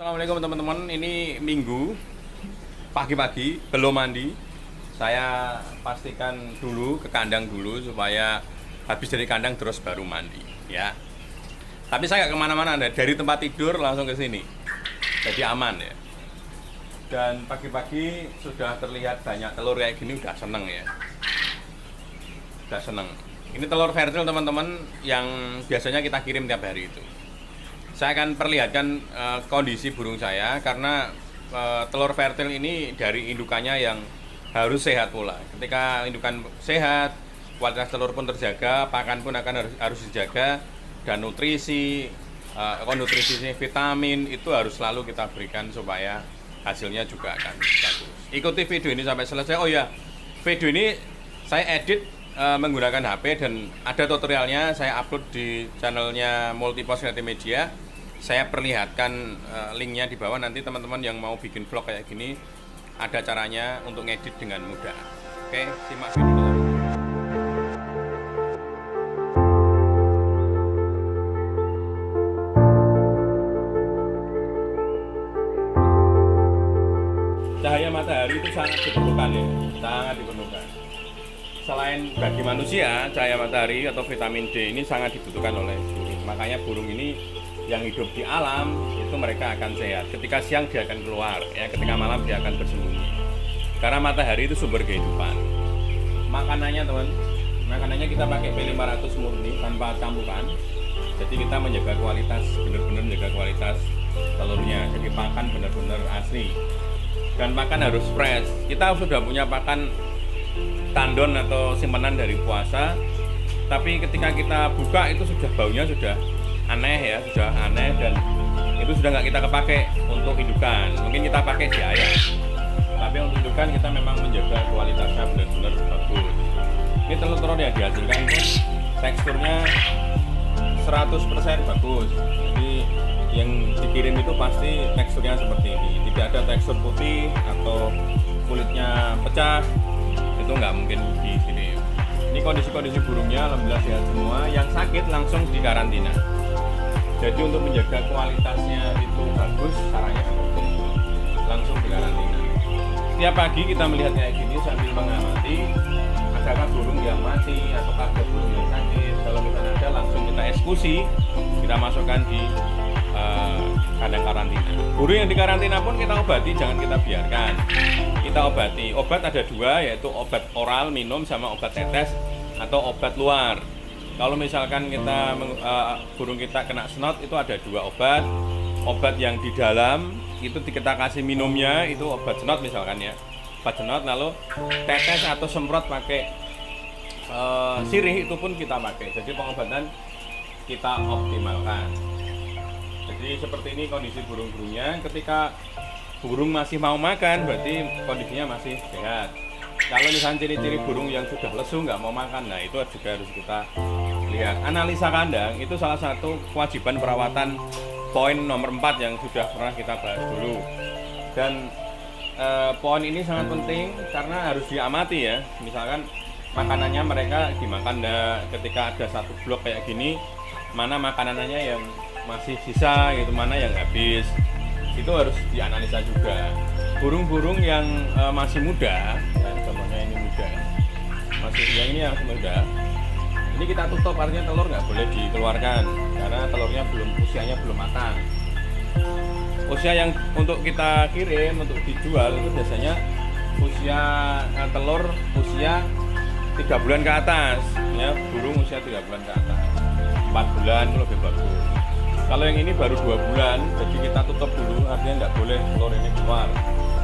Assalamualaikum teman-teman, ini Minggu pagi-pagi belum mandi. Saya pastikan dulu ke kandang dulu supaya habis dari kandang terus baru mandi ya. Tapi saya nggak kemana-mana, dari tempat tidur langsung ke sini, jadi aman ya. Dan pagi-pagi sudah terlihat banyak telur kayak gini, udah seneng ya, udah seneng. Ini telur fertil teman-teman yang biasanya kita kirim tiap hari itu. Saya akan perlihatkan kondisi burung saya karena telur fertil ini dari indukannya yang harus sehat pula. Ketika indukan sehat, kualitas telur pun terjaga, pakan pun harus dijaga, dan nutrisi, vitamin itu harus selalu kita berikan supaya hasilnya juga akan bagus. Ikuti video ini sampai selesai. Oh ya, video ini saya edit menggunakan HP dan ada tutorialnya, saya upload di channelnya Multipost Kreatif Media. Saya perlihatkan linknya di bawah, nanti teman-teman yang mau bikin vlog kayak gini ada caranya untuk ngedit dengan mudah. Oke, simak video dulu. Cahaya matahari itu sangat diperlukan ya, sangat diperlukan. Selain bagi manusia, cahaya matahari atau vitamin D ini sangat dibutuhkan oleh burung. Makanya burung ini yang hidup di alam itu mereka akan sehat. Ketika siang dia akan keluar, ya, ketika malam dia akan bersembunyi. Karena matahari itu sumber kehidupan. Makanannya teman, makanannya kita pakai P500 murni tanpa campuran. Jadi kita menjaga kualitas, benar-benar menjaga kualitas telurnya. Jadi pakan benar-benar asli. Dan pakan harus fresh. Kita sudah punya pakan tandon atau simpanan dari puasa, tapi ketika kita buka itu sudah baunya sudah aneh ya, sudah aneh, dan itu sudah nggak kita kepake untuk indukan. Mungkin kita pakai di ayam, tapi untuk indukan kita memang menjaga kualitasnya benar-benar bagus. Ini telur-telur yang dihasilkan pun teksturnya 100% bagus. Jadi yang dikirim itu pasti teksturnya seperti ini, tidak ada tekstur putih atau kulitnya pecah, itu nggak mungkin di sini. Ini kondisi burungnya alhamdulillah sehat semua, yang sakit langsung dikarantina. Jadi untuk menjaga kualitasnya itu bagus, caranya seperti itu, langsung dikarantina. Setiap pagi kita melihat kayak gini sambil mengamati adakah burung yang mati atau ada burung yang sakit. Kalau misalnya ada, langsung kita eksekusi, kita masukkan di kandang karantina. Burung yang dikarantina pun kita obati, jangan kita biarkan. Kita obati. Obat ada dua, yaitu obat oral minum sama obat tetes atau obat luar. Kalau misalkan kita burung kita kena snot, itu ada dua obat. Obat yang di dalam itu kita kasih minumnya, itu obat snot misalkan ya, obat snot. Lalu tetes atau semprot pakai sirih itu pun kita pakai. Jadi pengobatan kita optimalkan. Jadi seperti ini kondisi burung-burungnya. Ketika burung masih mau makan, berarti kondisinya masih sehat. Kalau misalnya ciri-ciri burung yang sudah lesu nggak mau makan, nah itu juga harus kita lihat. Analisa kandang itu salah satu kewajiban perawatan poin nomor 4 yang sudah pernah kita bahas dulu. Dan poin ini sangat penting karena harus diamati ya. Misalkan makanannya mereka dimakan, ketika ada satu blok kayak gini, mana makanannya yang masih sisa gitu, mana yang habis, itu harus dianalisa juga. Burung-burung yang masih muda, ya, contohnya ini muda, masih yang ini yang muda, ini kita tutup, artinya telur nggak boleh dikeluarkan karena telurnya usianya belum matang. Usia yang untuk kita kirim untuk dijual itu biasanya usia telur usia 3 bulan ke atas, ya, burung usia 3 bulan ke atas, 4 bulan itu lebih bagus. Kalau yang ini baru 2 bulan, jadi kita tutup dulu, artinya nggak boleh telur ini keluar.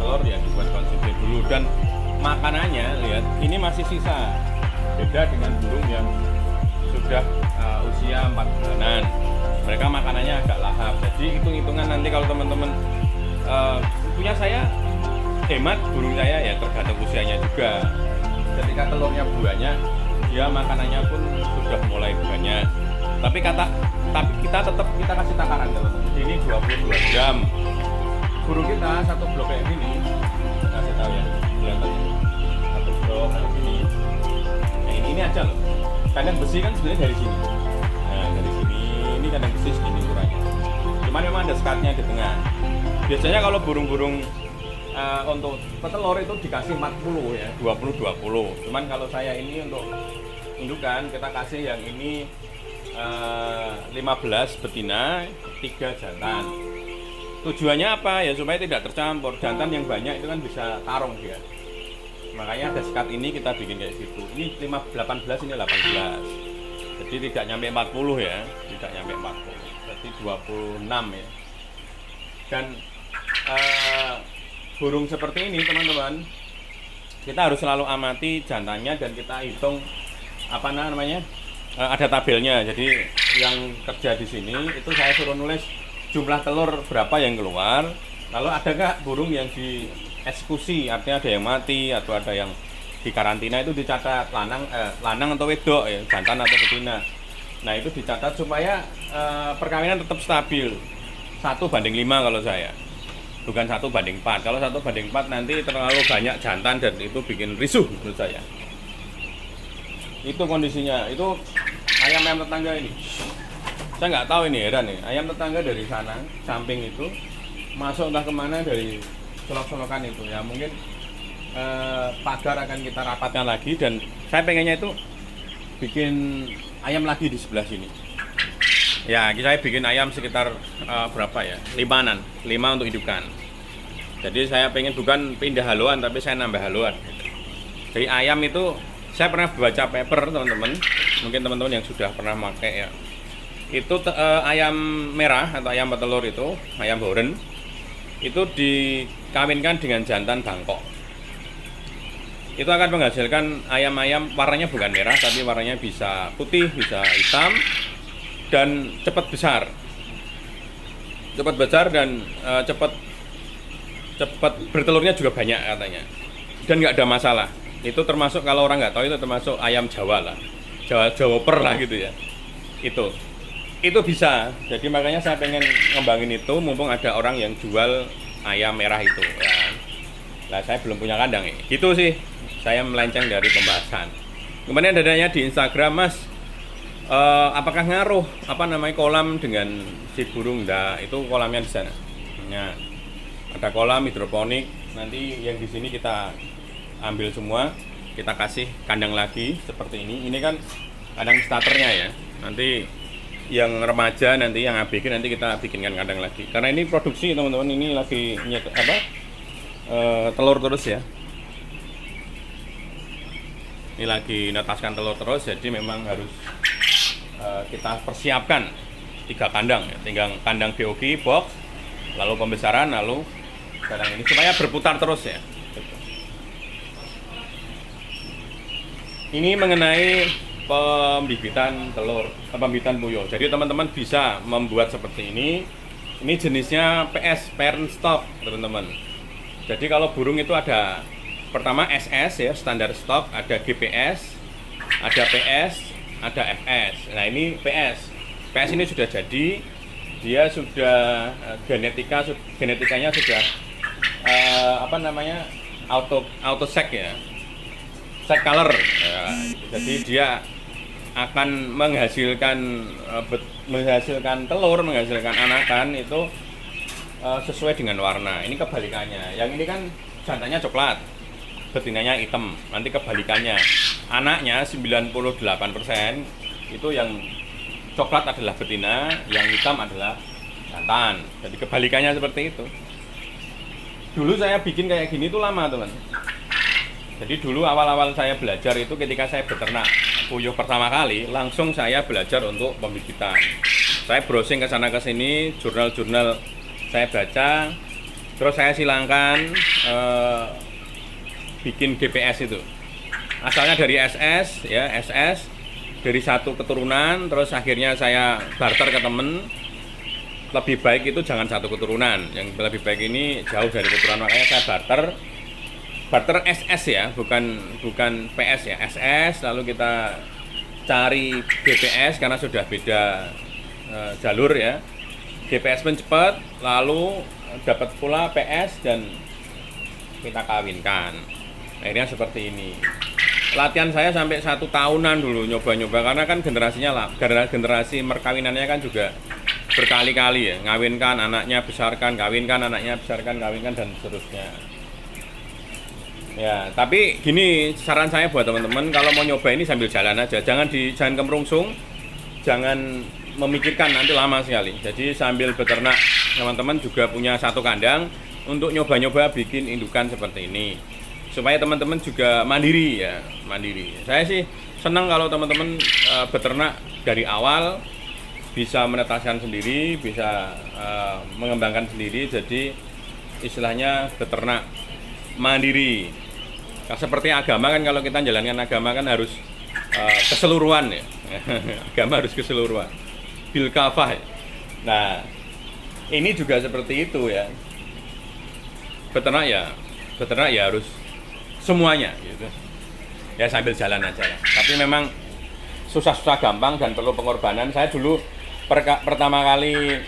Telur ya dibuat konsumsi dulu. Dan makanannya, lihat, ini masih sisa. Beda dengan burung yang sudah usia 4 bulanan. Mereka makanannya agak lahap. Jadi hitung-hitungan nanti kalau teman-teman punya saya, hemat burung saya ya tergantung usianya juga. Ketika telurnya banyak, dia makanannya pun sudah mulai banyak. Tapi kita tetap kita kasih takaran teman. Ini 22 jam. Burung kita satu blok kayak gini, kasih tahu ya, kelihatan satu blok kayak gini. Yang ini aja loh. Kandang besi kan sebenarnya dari sini. Nah dari sini, ini kandang besi segini ukurannya. Cuman memang ada sekatnya di tengah. Biasanya kalau burung-burung untuk petelur itu dikasih 40 ya, 20-20. Cuman kalau saya ini untuk indukan kita kasih yang ini 15 betina, 3 jantan. Tujuannya apa ya, supaya tidak tercampur. Jantan yang banyak itu kan bisa tarung dia. Makanya ada sekat ini kita bikin kayak gitu. Ini 18, ini 18. Jadi tidak nyampe 40 ya, tidak nyampe 40. Jadi 26 ya. Dan burung seperti ini teman-teman, kita harus selalu amati jantannya dan kita hitung apa namanya, ada tabelnya. Jadi yang kerja di sini itu saya suruh nulis jumlah telur berapa yang keluar, lalu ada nggak burung yang dieksekusi, artinya ada yang mati atau ada yang di karantina, itu dicatat lanang atau wedok ya, jantan atau betina. Nah itu dicatat supaya perkawinan tetap stabil, 1:5 kalau saya, bukan 1:4. Kalau 1:4 nanti terlalu banyak jantan dan itu bikin risuh menurut saya. Itu kondisinya. Itu ayam-ayam tetangga ini, saya nggak tahu, ini heran nih, ayam tetangga dari sana samping itu masuk entah kemana dari solok-solokan itu ya. Mungkin pagar akan kita rapatkan lagi, dan saya pengennya itu bikin ayam lagi di sebelah sini ya. Saya bikin ayam sekitar berapa ya, 5 untuk hidupan. Jadi saya pengen bukan pindah haluan, tapi saya nambah haluan. Jadi ayam itu saya pernah baca paper teman-teman, mungkin teman-teman yang sudah pernah pakai ya, itu ayam merah atau ayam petelur itu, ayam horen itu dikawinkan dengan jantan Bangkok, itu akan menghasilkan ayam-ayam warnanya bukan merah tapi warnanya bisa putih, bisa hitam, dan cepat besar dan cepat bertelurnya juga banyak katanya, dan nggak ada masalah. Itu termasuk, kalau orang nggak tahu, itu termasuk ayam Jawa lah, Jawa per lah gitu ya. Itu bisa. Jadi makanya saya pengen ngembangin itu, mumpung ada orang yang jual ayam merah itu ya. Nah saya belum punya kandang ya. Gitu sih, saya melenceng dari pembahasan. Kemudian adanya di Instagram, Mas, apakah ngaruh kolam dengan si burung? Nah, itu kolamnya di sana. Nah, ada kolam hidroponik. Nanti yang di sini kita ambil semua, kita kasih kandang lagi seperti ini. Ini kan kandang starternya ya. Nanti yang remaja, nanti yang ABG, nanti kita bikinkan kandang lagi. Karena ini produksi teman-teman, ini lagi telur terus ya. Ini lagi netaskan telur terus, jadi memang harus kita persiapkan 3 kandang ya. Tinggal kandang BOG, box, lalu pembesaran, lalu kandang ini supaya berputar terus ya. Ini mengenai pembibitan telur, pembibitan puyuh. Jadi teman-teman bisa membuat seperti ini. Ini jenisnya PS, parent stock teman-teman. Jadi kalau burung itu ada pertama SS ya, standar stock, ada GPS, ada PS, ada FS. Nah ini PS. PS ini sudah jadi, dia sudah genetikanya sudah auto sek ya, sek color ya. Jadi dia akan menghasilkan telur, menghasilkan anakan itu sesuai dengan warna. Ini kebalikannya. Yang ini kan jantannya coklat, betinanya hitam. Nanti kebalikannya, anaknya 98% itu yang coklat adalah betina, yang hitam adalah jantan. Jadi kebalikannya seperti itu. Dulu saya bikin kayak gini tuh lama teman. Jadi dulu awal-awal saya belajar itu ketika saya beternak puyuh pertama kali, langsung saya belajar untuk pembibitan. Saya browsing ke sana ke sini, jurnal-jurnal saya baca, terus saya silangkan bikin GPS itu. Asalnya dari SS ya, SS dari satu keturunan, terus akhirnya saya barter ke temen. Lebih baik itu jangan satu keturunan, yang lebih baik ini jauh dari keturunan, makanya saya barter SS ya, bukan PS ya, SS. Lalu kita cari GPS karena sudah beda jalur ya. GPS pun cepat, lalu dapat pula PS dan kita kawinkan. Akhirnya seperti ini. Latihan saya sampai 1 tahunan dulu nyoba-nyoba, karena kan generasi perkawinannya kan juga berkali-kali ya, ngawinkan anaknya, besarkan, kawinkan anaknya, besarkan, kawinkan, dan seterusnya. Ya, tapi gini, saran saya buat teman-teman, kalau mau nyoba ini sambil jalan aja, jangan kemerungsung, jangan memikirkan, nanti lama sekali. Jadi sambil beternak, teman-teman juga punya satu kandang untuk nyoba-nyoba bikin indukan seperti ini, supaya teman-teman juga mandiri ya, mandiri. Saya sih senang kalau teman-teman beternak dari awal, bisa menetaskan sendiri, bisa mengembangkan sendiri, jadi istilahnya beternak mandiri. Nah, seperti agama kan, kalau kita menjalankan agama kan harus keseluruhan ya. Agama harus keseluruhan, bil kafah. Nah, ini juga seperti itu ya. Beternak ya harus semuanya gitu. Ya sambil jalan aja lah. Tapi memang susah-susah gampang dan perlu pengorbanan. Saya dulu pertama kali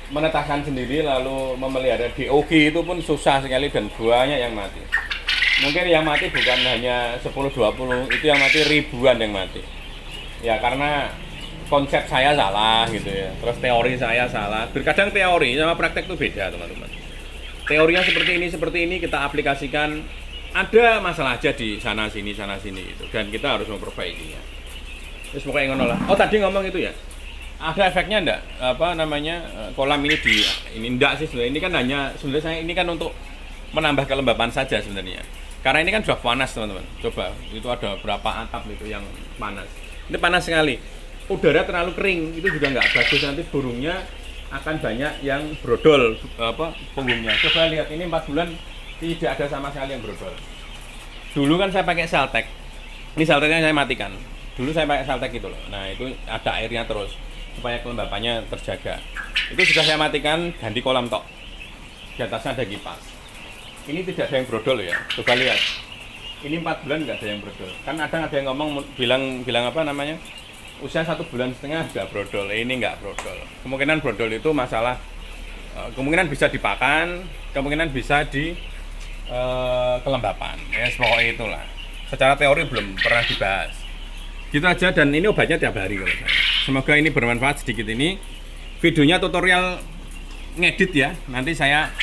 menetaskan sendiri lalu memelihara DOG itu pun susah sekali dan banyak yang mati. Mungkin yang mati bukan hanya 10-20, itu yang mati ribuan yang mati. Ya karena konsep saya salah gitu ya. Terus teori saya salah. Kadang teori sama praktek itu beda, teman-teman. Teorinya seperti ini kita aplikasikan, ada masalah aja di sana sini gitu. Dan kita harus memperbaikinya. Terus pokoknya ngono lah. Oh tadi ngomong itu ya. Ada efeknya enggak? Kolam ini ini enggak sih sebenarnya. Ini kan sebenarnya saya ini kan untuk menambah kelembapan saja sebenarnya. Karena ini kan sudah panas, teman-teman. Coba, itu ada berapa atap itu yang panas. Ini panas sekali. Udara terlalu kering, itu juga enggak bagus, nanti burungnya akan banyak yang brodol punggungnya. Coba lihat, ini 4 bulan tidak ada sama sekali yang brodol. Dulu kan saya pakai Saltek. Ini Salteknya saya matikan. Dulu saya pakai Saltek gitu loh. Nah, itu ada airnya terus, supaya kelembapannya terjaga. Itu sudah saya matikan, ganti kolam tok. Di atasnya ada kipas. Ini tidak ada yang brodol ya. Coba lihat. Ini 4 bulan nggak ada yang brodol. Kan ada yang ngomong bilang usia 1,5 bulan nggak brodol. Ini nggak brodol. Kemungkinan brodol itu masalah kemungkinan bisa dipakan, kemungkinan bisa di kelembapan. Ya, pokoknya itulah. Secara teori belum pernah dibahas. Gitu aja, dan ini obatnya tiap hari kalau saya. Semoga ini bermanfaat sedikit ini. Videonya tutorial ngedit ya. Nanti saya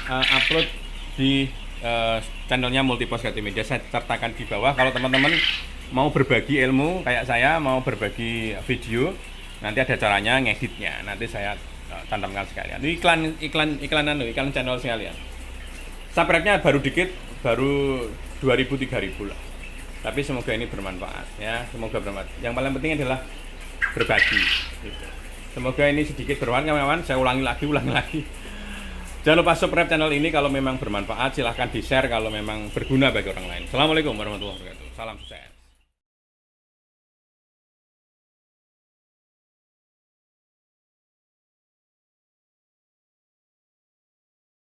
upload di channelnya Multipos Media. Saya sertakan di bawah. Kalau teman-teman mau berbagi ilmu kayak saya, mau berbagi video, nanti ada caranya ngeditnya. Nanti saya cantumkan sekalian. Ini iklan channel sekalian. Subscribe-nya baru dikit, baru 2.000-3.000 lah. Tapi semoga ini bermanfaat ya, semoga bermanfaat. Yang paling penting adalah berbagi gitu. Semoga ini sedikit bermanfaat, kawan-kawan. Saya ulangi lagi. Jangan lupa subscribe channel ini kalau memang bermanfaat, silahkan di-share kalau memang berguna bagi orang lain. Assalamualaikum warahmatullahi wabarakatuh. Salam sukses.